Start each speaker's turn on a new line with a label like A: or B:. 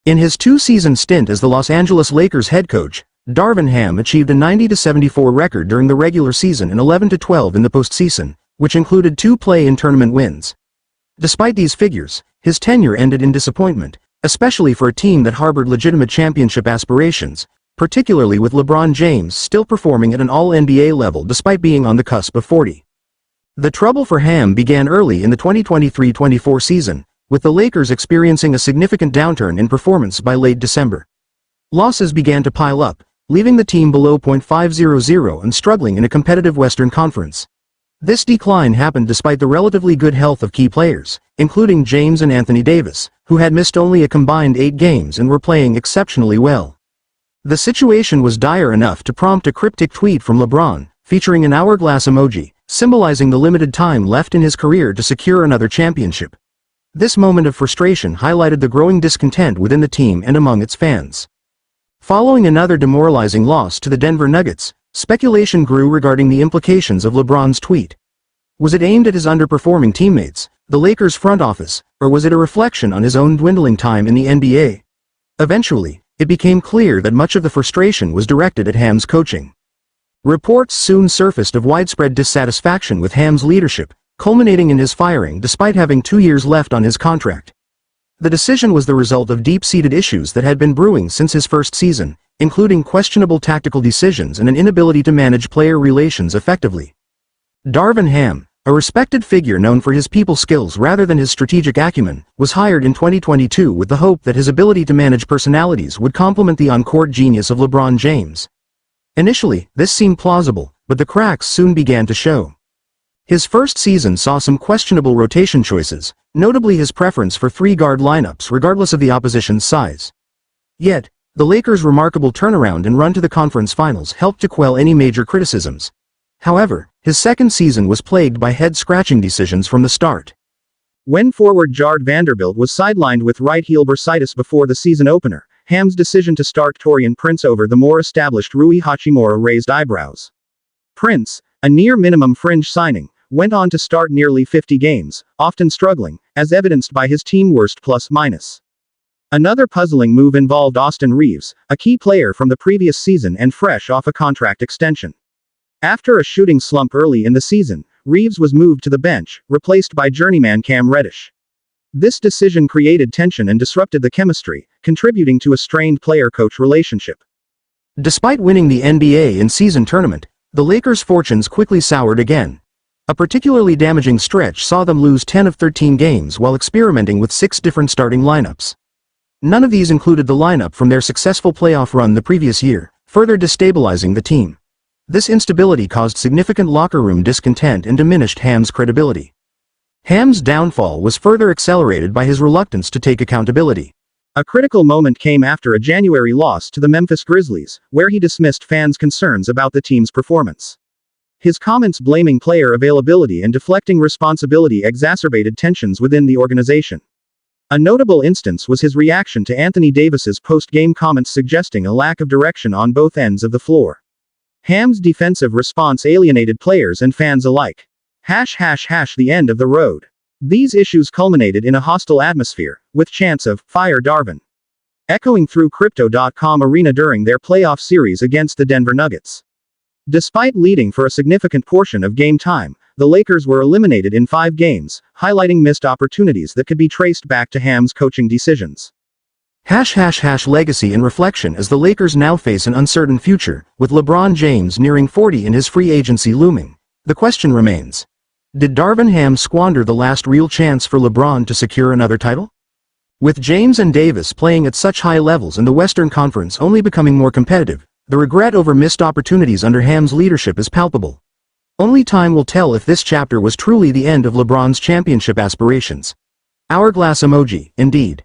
A: In his two-season stint as the Los Angeles Lakers head coach, Darvin Ham achieved a 90-74 record during the regular season and 11-12 in the postseason, which included 2 play-in tournament wins. Despite these figures, his tenure ended in disappointment, especially for a team that harbored legitimate championship aspirations, particularly with LeBron James still performing at an all-NBA level despite being on the cusp of 40. The trouble for Ham began early in the 2023-24 season, with the Lakers experiencing a significant downturn in performance by late December. Losses began to pile up, leaving the team below .500 and struggling in a competitive Western Conference. This decline happened despite the relatively good health of key players, including James and Anthony Davis, who had missed only a combined 8 games and were playing exceptionally well. The situation was dire enough to prompt a cryptic tweet from LeBron, featuring an hourglass emoji, symbolizing the limited time left in his career to secure another championship. This moment of frustration highlighted the growing discontent within the team and among its fans. Following another demoralizing loss to the Denver Nuggets, speculation grew regarding the implications of LeBron's tweet. Was it aimed at his underperforming teammates, the Lakers front office, or was it a reflection on his own dwindling time in the NBA? Eventually, it became clear that much of the frustration was directed at Ham's coaching. Reports soon surfaced of widespread dissatisfaction with Ham's leadership, culminating in his firing despite having 2 years left on his contract. The decision was the result of deep-seated issues that had been brewing since his first season, including questionable tactical decisions and an inability to manage player relations effectively. Darvin Ham, a respected figure known for his people skills rather than his strategic acumen, was hired in 2022 with the hope that his ability to manage personalities would complement the on-court genius of LeBron James. Initially, this seemed plausible, but the cracks soon began to show. His first season saw some questionable rotation choices, notably his preference for 3-guard lineups regardless of the opposition's size. Yet, the Lakers' remarkable turnaround and run to the conference finals helped to quell any major criticisms. However, his second season was plagued by head-scratching decisions from the start. When forward Jared Vanderbilt was sidelined with right heel bursitis before the season opener, Ham's decision to start Taurean Prince over the more established Rui Hachimura raised eyebrows. Prince, a near-minimum fringe signing, went on to start nearly 50 games, often struggling, as evidenced by his team worst plus-minus. Another puzzling move involved Austin Reaves, a key player from the previous season and fresh off a contract extension. After a shooting slump early in the season, Reaves was moved to the bench, replaced by journeyman Cam Reddish. This decision created tension and disrupted the chemistry, contributing to a strained player-coach relationship. Despite winning the NBA in-season tournament, the Lakers' fortunes quickly soured again. A particularly damaging stretch saw them lose 10 of 13 games while experimenting with 6 different starting lineups. None of these included the lineup from their successful playoff run the previous year, further destabilizing the team. This instability caused significant locker room discontent and diminished Ham's credibility. Ham's downfall was further accelerated by his reluctance to take accountability. A critical moment came after a January loss to the Memphis Grizzlies, where he dismissed fans' concerns about the team's performance. His comments blaming player availability and deflecting responsibility exacerbated tensions within the organization. A notable instance was his reaction to Anthony Davis's post-game comments suggesting a lack of direction on both ends of the floor. Ham's defensive response alienated players and fans alike. The end of the road. These issues culminated in a hostile atmosphere, with chants of, "Fire Darvin," echoing through Crypto.com arena during their playoff series against the Denver Nuggets. Despite leading for a significant portion of game time, the Lakers were eliminated in 5 games, highlighting missed opportunities that could be traced back to Ham's coaching decisions. Legacy and reflection as the Lakers now face an uncertain future, with LeBron James nearing 40 and his free agency looming. The question remains: did Darvin Ham squander the last real chance for LeBron to secure another title? With James and Davis playing at such high levels and the Western Conference only becoming more competitive, the regret over missed opportunities under Ham's leadership is palpable. Only time will tell if this chapter was truly the end of LeBron's championship aspirations. Hourglass emoji, indeed.